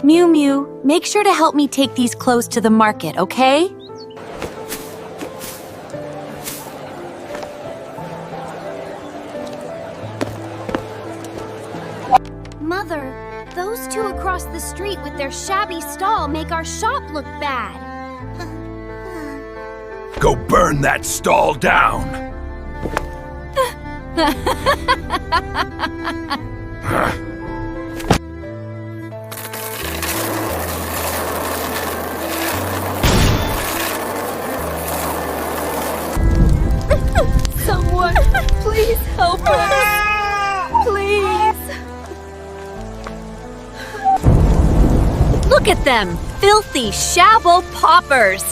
Mew Mew, make sure to help me take these clothes to the market, okay? Mother, those two across the street with their shabby stall make our shop look bad. Go burn that stall down! Someone, please help us. Please. Look at them, filthy shabbo paupers.